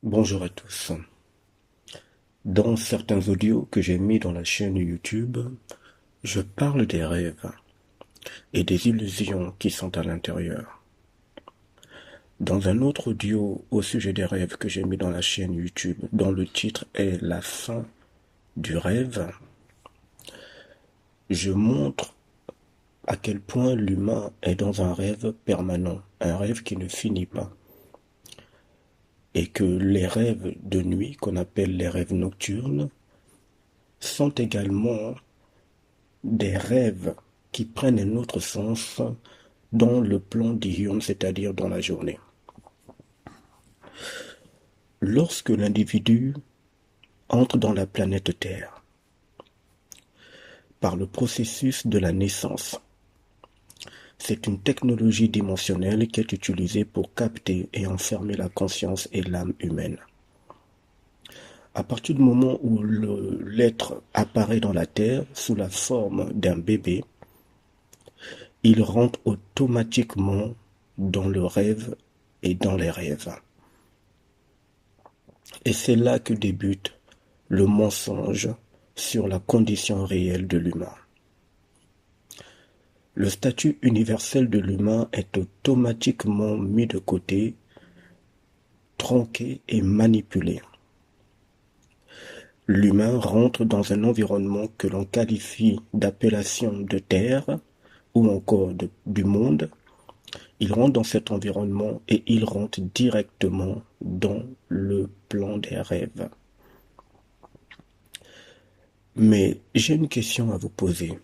Bonjour à tous. Dans certains audios que j'ai mis dans la chaîne YouTube, je parle des rêves et des illusions qui sont à l'intérieur. Dans un autre audio au sujet des rêves que j'ai mis dans la chaîne YouTube, dont le titre est La fin du rêve, je montre à quel point l'humain est dans un rêve permanent, un rêve qui ne finit pas. Et que les rêves de nuit, qu'on appelle les rêves nocturnes, sont également des rêves qui prennent un autre sens dans le plan diurne, c'est-à-dire dans la journée. Lorsque l'individu entre dans la planète Terre par le processus de la naissance, c'est une technologie dimensionnelle qui est utilisée pour capter et enfermer la conscience et l'âme humaine. À partir du moment où l'être apparaît dans la Terre sous la forme d'un bébé, il rentre automatiquement dans le rêve et dans les rêves. Et c'est là que débute le mensonge sur la condition réelle de l'humain. Le statut universel de l'humain est automatiquement mis de côté, tronqué et manipulé. L'humain rentre dans un environnement que l'on qualifie d'appellation de terre ou encore du monde. Il rentre dans cet environnement et il rentre directement dans le plan des rêves. Mais j'ai une question à vous poser.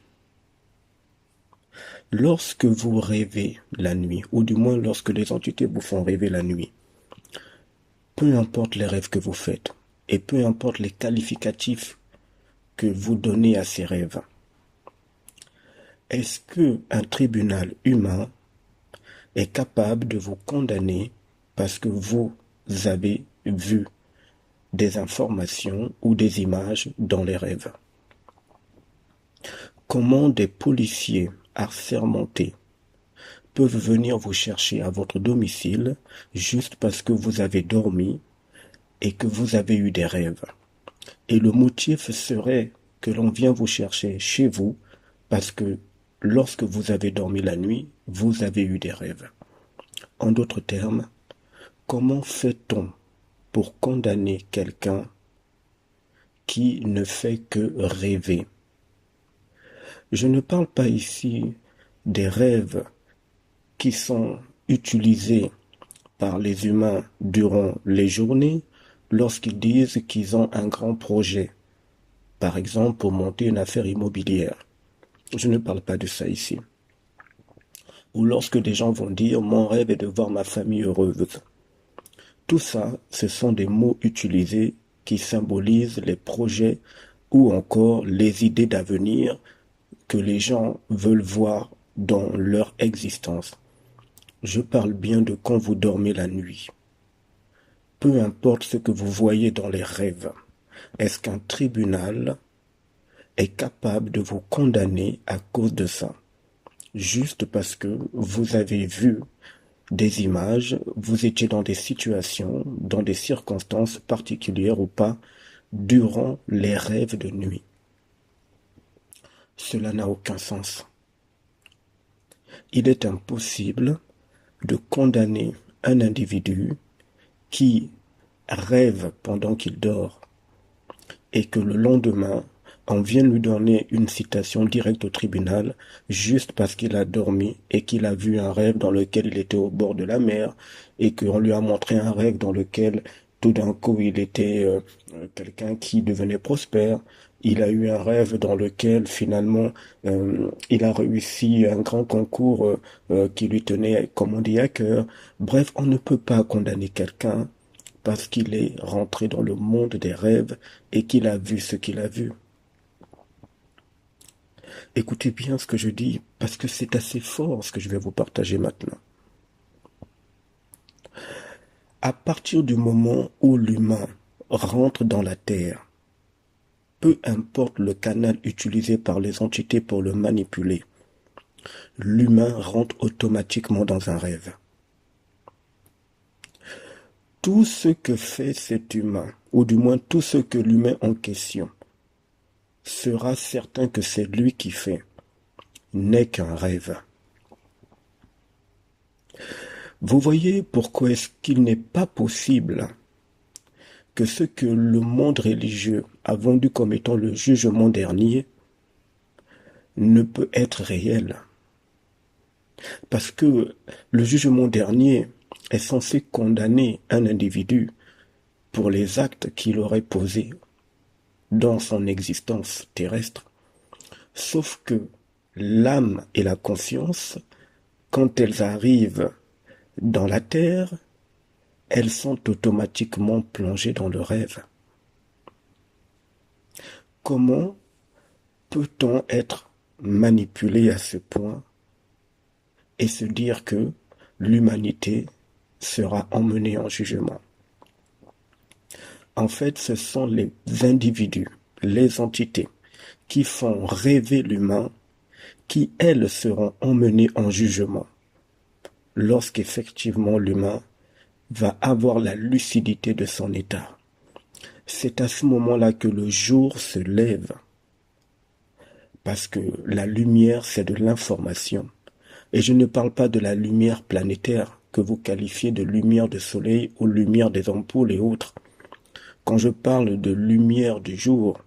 Lorsque vous rêvez la nuit, ou du moins lorsque les entités vous font rêver la nuit, peu importe les rêves que vous faites, et peu importe les qualificatifs que vous donnez à ces rêves, est-ce qu'un tribunal humain est capable de vous condamner parce que vous avez vu des informations ou des images dans les rêves? Comment des policiers assermentés peuvent venir vous chercher à votre domicile juste parce que vous avez dormi et que vous avez eu des rêves? Et le motif serait que l'on vient vous chercher chez vous parce que lorsque vous avez dormi la nuit, vous avez eu des rêves. En d'autres termes, comment fait-on pour condamner quelqu'un qui ne fait que rêver? Je ne parle pas ici des rêves qui sont utilisés par les humains durant les journées lorsqu'ils disent qu'ils ont un grand projet, par exemple pour monter une affaire immobilière. Je ne parle pas de ça ici. Ou lorsque des gens vont dire mon rêve est de voir ma famille heureuse. Tout ça, ce sont des mots utilisés qui symbolisent les projets ou encore les idées d'avenir que les gens veulent voir dans leur existence. Je parle bien de quand vous dormez la nuit. Peu importe ce que vous voyez dans les rêves, est-ce qu'un tribunal est capable de vous condamner à cause de ça? Juste parce que vous avez vu des images, vous étiez dans des situations, dans des circonstances particulières ou pas, durant les rêves de nuit. Cela n'a aucun sens. Il est impossible de condamner un individu qui rêve pendant qu'il dort et que le lendemain, on vient lui donner une citation directe au tribunal juste parce qu'il a dormi et qu'il a vu un rêve dans lequel il était au bord de la mer et qu'on lui a montré un rêve dans lequel tout d'un coup il était quelqu'un qui devenait prospère. Il a eu un rêve dans lequel finalement il a réussi un grand concours qui lui tenait, comme on dit, à cœur. Bref, on ne peut pas condamner quelqu'un parce qu'il est rentré dans le monde des rêves et qu'il a vu ce qu'il a vu. Écoutez bien ce que je dis, parce que c'est assez fort ce que je vais vous partager maintenant. À partir du moment où l'humain rentre dans la Terre, peu importe le canal utilisé par les entités pour le manipuler, l'humain rentre automatiquement dans un rêve. tout ce que fait cet humain, ou du moins tout ce que l'humain en question, sera certain que c'est lui qui fait, n'est qu'un rêve. Vous voyez pourquoi est-ce qu'il n'est pas possible que ce que le monde religieux a vendu comme étant le jugement dernier ne peut être réel. Parce que le jugement dernier est censé condamner un individu pour les actes qu'il aurait posés dans son existence terrestre. Sauf que l'âme et la conscience, quand elles arrivent dans la terre, elles sont automatiquement plongées dans le rêve. Comment peut-on être manipulé à ce point et se dire que l'humanité sera emmenée en jugement? En fait, ce sont les individus, les entités qui font rêver l'humain, qui, elles, seront emmenées en jugement lorsqu'effectivement l'humain va avoir la lucidité de son état. C'est à ce moment-là que le jour se lève, parce que la lumière, c'est de l'information. Et je ne parle pas de la lumière planétaire que vous qualifiez de lumière de soleil ou lumière des ampoules et autres. Quand je parle de lumière du jour,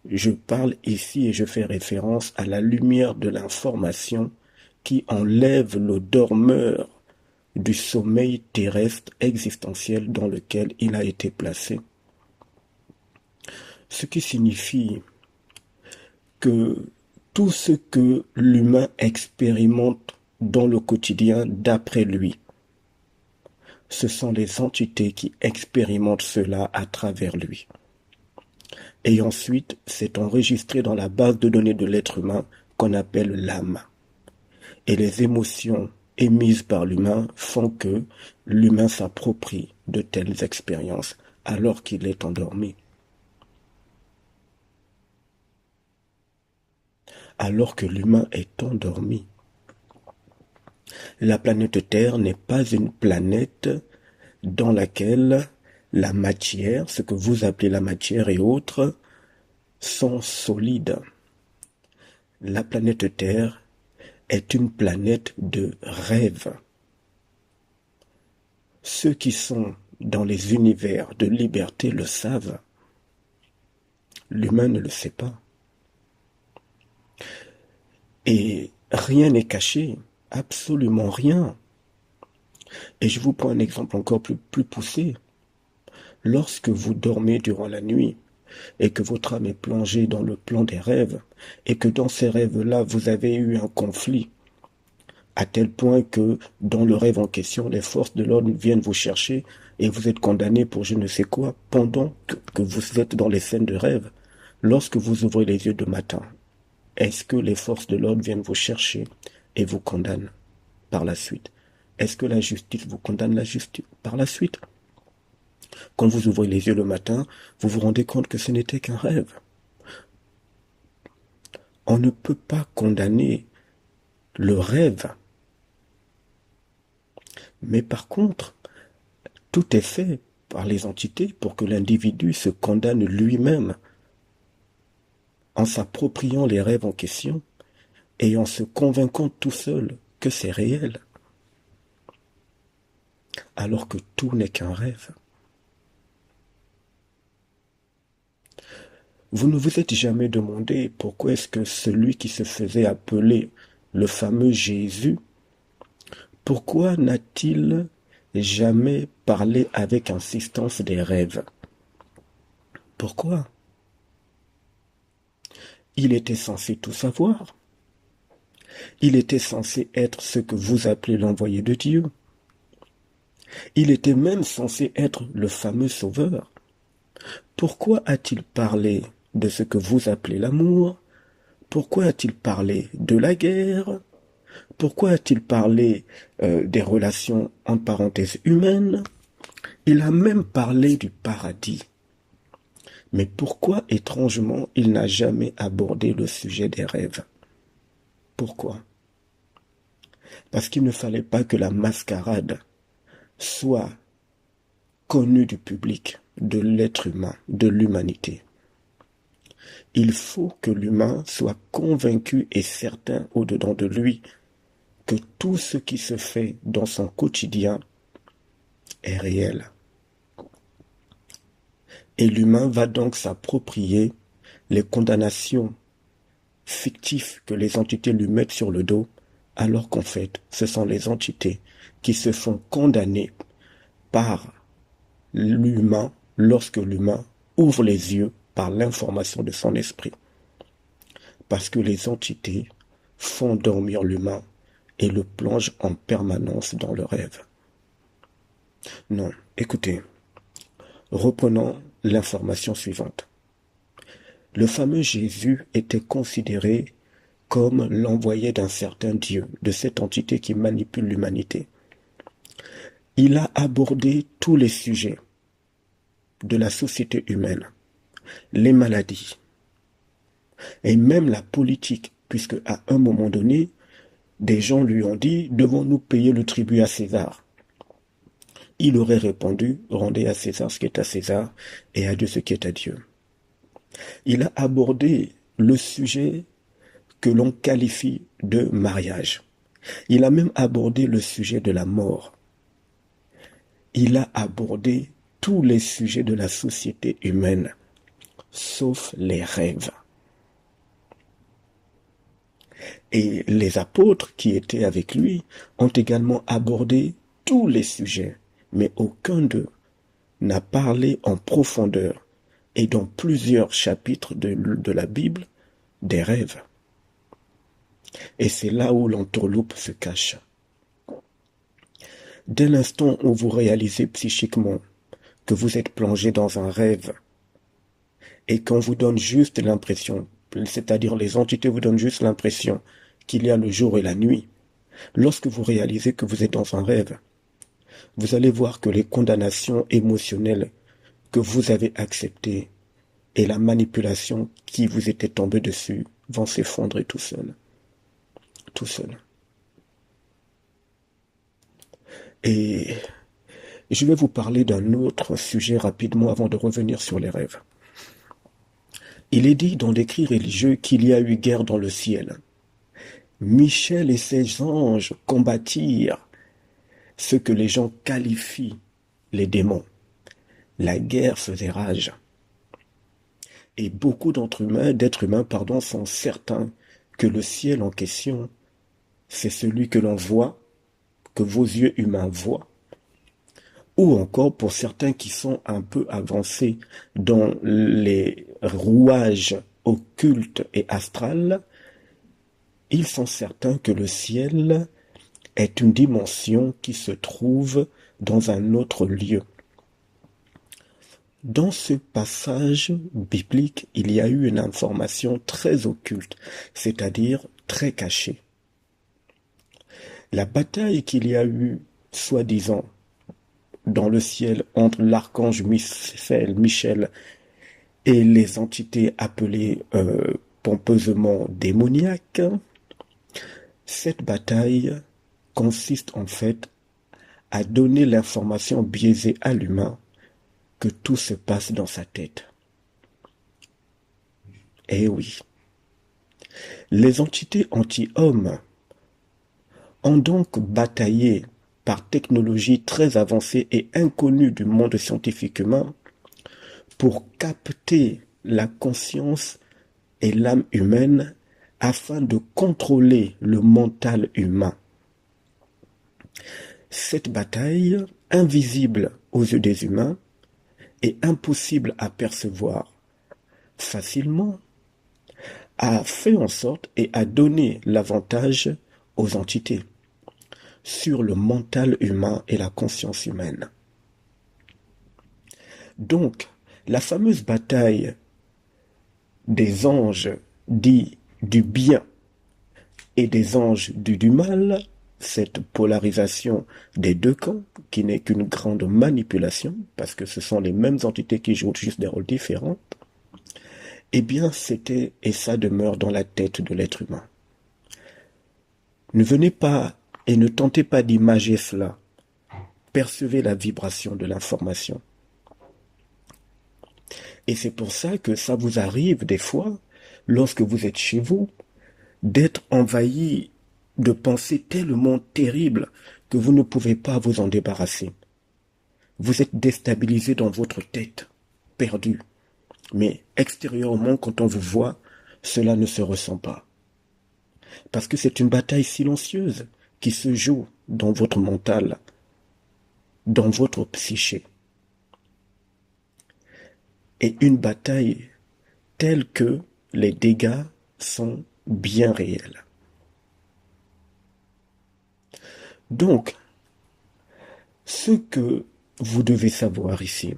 je parle ici et je fais référence à la lumière de l'information qui enlève le dormeur du sommeil terrestre existentiel dans lequel il a été placé. Ce qui signifie que tout ce que l'humain expérimente dans le quotidien d'après lui, ce sont les entités qui expérimentent cela à travers lui. Et ensuite, c'est enregistré dans la base de données de l'être humain qu'on appelle l'âme. Et les émotions émises par l'humain font que l'humain s'approprie de telles expériences alors qu'il est endormi. Alors que l'humain est endormi. La planète Terre n'est pas une planète dans laquelle la matière, ce que vous appelez la matière et autres, sont solides. La planète Terre est une planète de rêve. Ceux qui sont dans les univers de liberté le savent. L'humain ne le sait pas. Et rien n'est caché, absolument rien. Et je vous prends un exemple encore plus poussé. Lorsque vous dormez durant la nuit et que votre âme est plongée dans le plan des rêves et que dans ces rêves-là, vous avez eu un conflit à tel point que dans le rêve en question, les forces de l'ordre viennent vous chercher et vous êtes condamné pour je ne sais quoi pendant que vous êtes dans les scènes de rêve. Lorsque vous ouvrez les yeux de matin, est-ce que les forces de l'ordre viennent vous chercher et vous condamnent par la suite? Est-ce que la justice vous condamne la justice par la suite? Quand vous ouvrez les yeux le matin, vous vous rendez compte que ce n'était qu'un rêve. On ne peut pas condamner le rêve. Mais par contre, tout est fait par les entités pour que l'individu se condamne lui-même en s'appropriant les rêves en question et en se convainquant tout seul que c'est réel, alors que tout n'est qu'un rêve. Vous ne vous êtes jamais demandé pourquoi est-ce que celui qui se faisait appeler le fameux Jésus, pourquoi n'a-t-il jamais parlé avec insistance des rêves? Pourquoi? Il était censé tout savoir. Il était censé être ce que vous appelez l'envoyé de Dieu. Il était même censé être le fameux sauveur. Pourquoi a-t-il parlé de ce que vous appelez l'amour? Pourquoi a-t-il parlé de la guerre? Pourquoi a-t-il parlé des relations entre parenthèses humaines? Il a même parlé du paradis. Mais pourquoi, étrangement, il n'a jamais abordé le sujet des rêves? Pourquoi? Parce qu'il ne fallait pas que la mascarade soit connu du public, de l'être humain, de l'humanité. Il faut que l'humain soit convaincu et certain au-dedans de lui que tout ce qui se fait dans son quotidien est réel. Et l'humain va donc s'approprier les condamnations fictives que les entités lui mettent sur le dos, alors qu'en fait, ce sont les entités qui se font condamner par l'humain lorsque l'humain ouvre les yeux par l'information de son esprit. Parce que les entités font dormir l'humain et le plongent en permanence dans le rêve. Non, écoutez, reprenons l'information suivante. Le fameux Jésus était considéré comme l'envoyé d'un certain Dieu, de cette entité qui manipule l'humanité. Il a abordé tous les sujets de la société humaine, les maladies, et même la politique, puisque à un moment donné, des gens lui ont dit, devons-nous payer le tribut à César? Il aurait répondu, rendez à César ce qui est à César, et à Dieu ce qui est à Dieu. Il a abordé le sujet que l'on qualifie de mariage. Il a même abordé le sujet de la mort. Il a abordé tous les sujets de la société humaine, sauf les rêves. Et les apôtres qui étaient avec lui ont également abordé tous les sujets, mais aucun d'eux n'a parlé en profondeur et dans plusieurs chapitres de la Bible des rêves. Et c'est là où l'entourloupe se cache. Dès l'instant où vous réalisez psychiquement que vous êtes plongé dans un rêve et qu'on vous donne juste l'impression, c'est-à-dire les entités vous donnent juste l'impression qu'il y a le jour et la nuit, lorsque vous réalisez que vous êtes dans un rêve, vous allez voir que les condamnations émotionnelles que vous avez acceptées et la manipulation qui vous était tombée dessus vont s'effondrer tout seul. Tout seul. Et je vais vous parler d'un autre sujet rapidement avant de revenir sur les rêves. Il est dit dans l'écrit religieux qu'il y a eu guerre dans le ciel. Michel et ses anges combattirent ce que les gens qualifient les démons. La guerre faisait rage. Et beaucoup d'êtres humains, sont certains que le ciel en question, c'est celui que l'on voit, que vos yeux humains voient. Ou encore pour certains qui sont un peu avancés dans les rouages occultes et astrales, ils sont certains que le ciel est une dimension qui se trouve dans un autre lieu. Dans ce passage biblique, il y a eu une information très occulte, c'est-à-dire très cachée. La bataille qu'il y a eu, soi-disant, dans le ciel entre l'archange Michel et les entités appelées pompeusement démoniaques, cette bataille consiste en fait à donner l'information biaisée à l'humain que tout se passe dans sa tête. Eh oui. Les entités anti-hommes ont donc bataillé par technologie très avancée et inconnue du monde scientifique humain pour capter la conscience et l'âme humaine afin de contrôler le mental humain. Cette bataille, invisible aux yeux des humains et impossible à percevoir facilement, a fait en sorte et a donné l'avantage aux entités sur le mental humain et la conscience humaine. Donc, la fameuse bataille des anges dits du bien et des anges du mal, cette polarisation des deux camps, qui n'est qu'une grande manipulation, parce que ce sont les mêmes entités qui jouent juste des rôles différents, eh bien c'était et ça demeure dans la tête de l'être humain. Ne venez pas et ne tentez pas d'imager cela. percevez la vibration de l'information. Et c'est pour ça que ça vous arrive des fois, lorsque vous êtes chez vous, d'être envahi de pensées tellement terribles que vous ne pouvez pas vous en débarrasser. Vous êtes déstabilisé dans votre tête, perdu. Mais extérieurement, quand on vous voit, cela ne se ressent pas. Parce que c'est une bataille silencieuse qui se joue dans votre mental, dans votre psyché. Et une bataille telle que les dégâts sont bien réels. Donc, ce que vous devez savoir ici,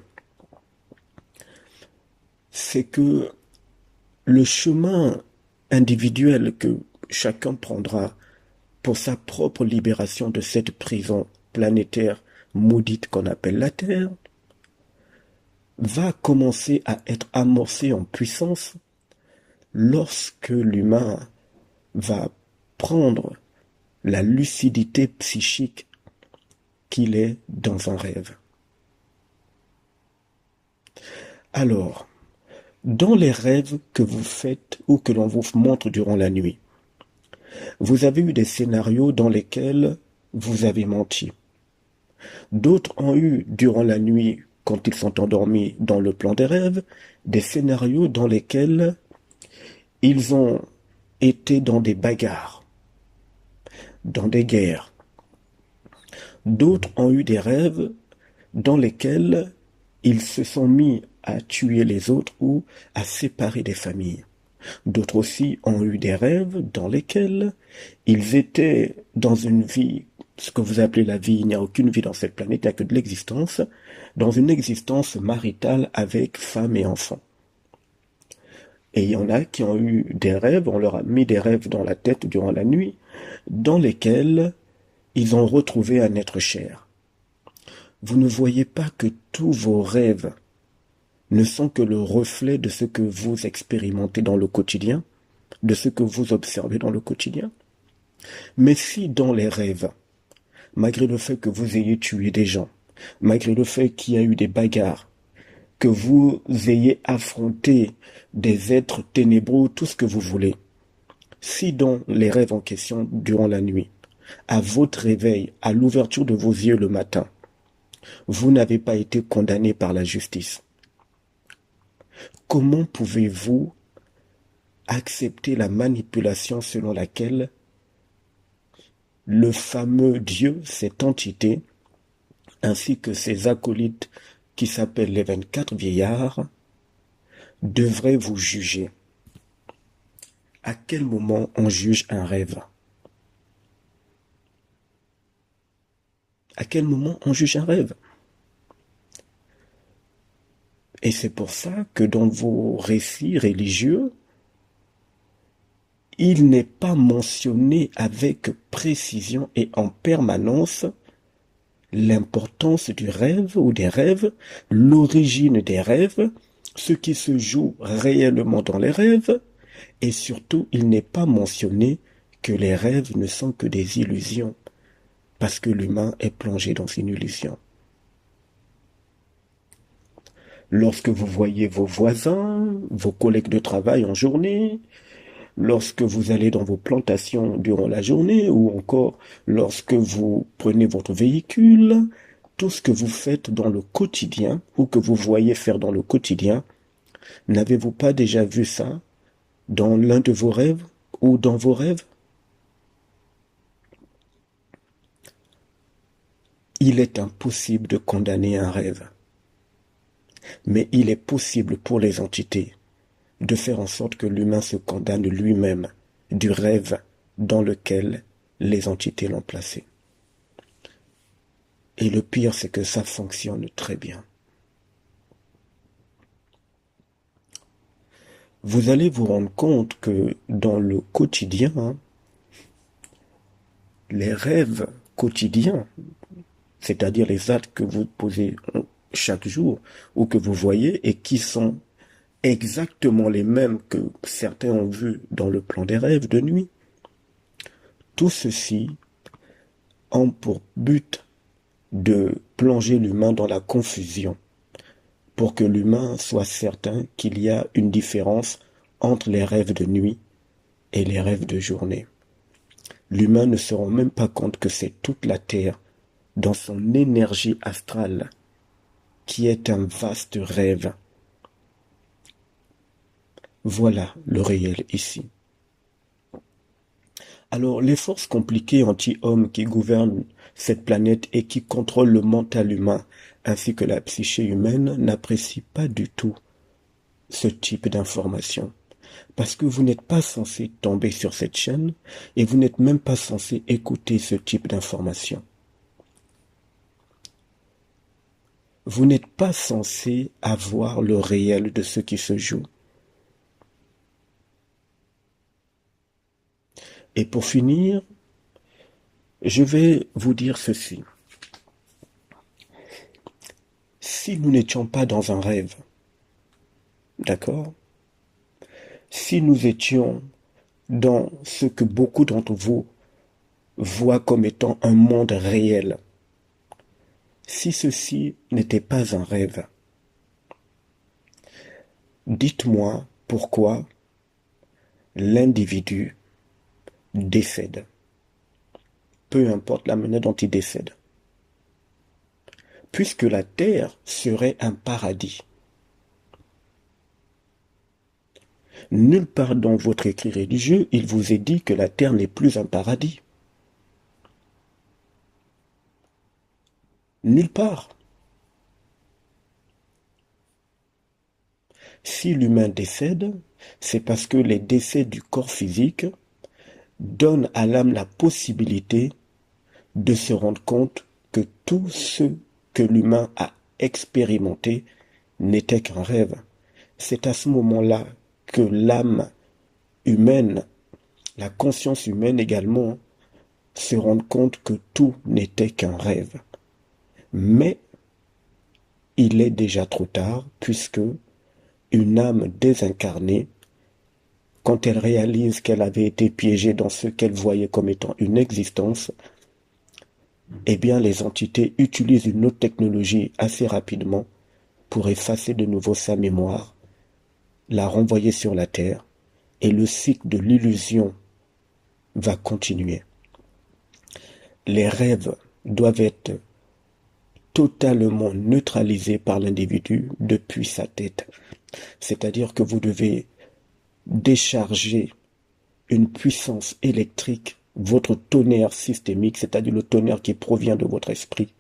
c'est que le chemin individuel que chacun prendra pour sa propre libération de cette prison planétaire maudite qu'on appelle la Terre, va commencer à être amorcé en puissance lorsque l'humain va prendre la lucidité psychique qu'il est dans un rêve. Alors, dans les rêves que vous faites ou que l'on vous montre durant la nuit, vous avez eu des scénarios dans lesquels vous avez menti. D'autres ont eu, durant la nuit, quand ils sont endormis dans le plan des rêves, des scénarios dans lesquels ils ont été dans des bagarres, dans des guerres. D'autres ont eu des rêves dans lesquels ils se sont mis à tuer les autres ou à séparer des familles. D'autres aussi ont eu des rêves dans lesquels ils étaient dans une vie, ce que vous appelez la vie, il n'y a aucune vie dans cette planète, il n'y a que de l'existence, dans une existence maritale avec femme et enfants. Et il y en a qui ont eu des rêves, on leur a mis des rêves dans la tête durant la nuit, dans lesquels ils ont retrouvé un être cher. Vous ne voyez pas que tous vos rêves ne sont que le reflet de ce que vous expérimentez dans le quotidien, de ce que vous observez dans le quotidien. Mais si dans les rêves, malgré le fait que vous ayez tué des gens, malgré le fait qu'il y a eu des bagarres, que vous ayez affronté des êtres ténébreux, tout ce que vous voulez, si dans les rêves en question, durant la nuit, à votre réveil, à l'ouverture de vos yeux le matin, vous n'avez pas été condamné par la justice, comment pouvez-vous accepter la manipulation selon laquelle le fameux Dieu, cette entité, ainsi que ses acolytes qui s'appellent les 24 vieillards, devraient vous juger? À quel moment on juge un rêve? À quel moment on juge un rêve? Et c'est pour ça que dans vos récits religieux, il n'est pas mentionné avec précision et en permanence l'importance du rêve ou des rêves, l'origine des rêves, ce qui se joue réellement dans les rêves, et surtout il n'est pas mentionné que les rêves ne sont que des illusions, parce que l'humain est plongé dans une illusion. Lorsque vous voyez vos voisins, vos collègues de travail en journée, lorsque vous allez dans vos plantations durant la journée, ou encore lorsque vous prenez votre véhicule, tout ce que vous faites dans le quotidien, ou que vous voyez faire dans le quotidien, n'avez-vous pas déjà vu ça dans l'un de vos rêves, ou dans vos rêves? Il est impossible de condamner un rêve. Mais il est possible pour les entités de faire en sorte que l'humain se condamne lui-même du rêve dans lequel les entités l'ont placé. Et le pire, c'est que ça fonctionne très bien. Vous allez vous rendre compte que dans le quotidien, les rêves quotidiens, c'est-à-dire les actes que vous posez chaque jour ou que vous voyez et qui sont exactement les mêmes que certains ont vus dans le plan des rêves de nuit, tout ceci ont pour but de plonger l'humain dans la confusion pour que l'humain soit certain qu'il y a une différence entre les rêves de nuit et les rêves de journée. L'humain ne se rend même pas compte que c'est toute la Terre, dans son énergie astrale, qui est un vaste rêve. Voilà le réel ici. Alors, les forces compliquées anti-hommes qui gouvernent cette planète et qui contrôlent le mental humain ainsi que la psyché humaine n'apprécient pas du tout ce type d'information. Parce que vous n'êtes pas censé tomber sur cette chaîne et vous n'êtes même pas censé écouter ce type d'information. Vous n'êtes pas censé avoir le réel de ce qui se joue. Et pour finir, je vais vous dire ceci. Si nous n'étions pas dans un rêve, d'accord? Si nous étions dans ce que beaucoup d'entre vous voient comme étant un monde réel, si ceci n'était pas un rêve, dites-moi pourquoi l'individu décède, peu importe la manière dont il décède, puisque la terre serait un paradis. Nulle part dans votre écrit religieux, il vous est dit que la terre n'est plus un paradis. Nulle part. Si l'humain décède, c'est parce que les décès du corps physique donnent à l'âme la possibilité de se rendre compte que tout ce que l'humain a expérimenté n'était qu'un rêve. C'est à ce moment-là que l'âme humaine, la conscience humaine également, se rend compte que tout n'était qu'un rêve. Mais il est déjà trop tard puisque une âme désincarnée, quand elle réalise qu'elle avait été piégée dans ce qu'elle voyait comme étant une existence, eh bien les entités utilisent une autre technologie assez rapidement pour effacer de nouveau sa mémoire, la renvoyer sur la Terre, et le cycle de l'illusion va continuer. Les rêves doivent être totalement neutralisés par l'individu depuis sa tête. C'est-à-dire que vous devez décharger une puissance électrique, votre tonnerre systémique, c'est-à-dire le tonnerre qui provient de votre esprit,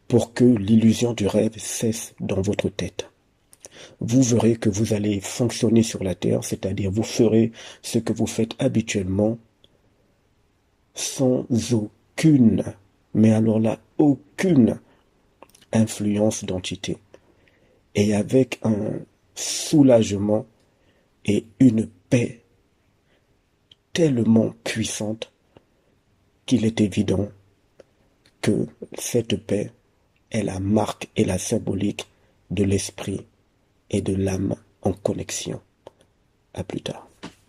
pour que l'illusion du rêve cesse dans votre tête. Vous verrez que vous allez fonctionner sur la terre, c'est-à-dire vous ferez ce que vous faites habituellement sans aucune, mais alors là, aucune influence d'entité. Et avec un soulagement et une paix tellement puissante qu'il est évident que cette paix est la marque et la symbolique de l'esprit et de l'âme en connexion. À plus tard.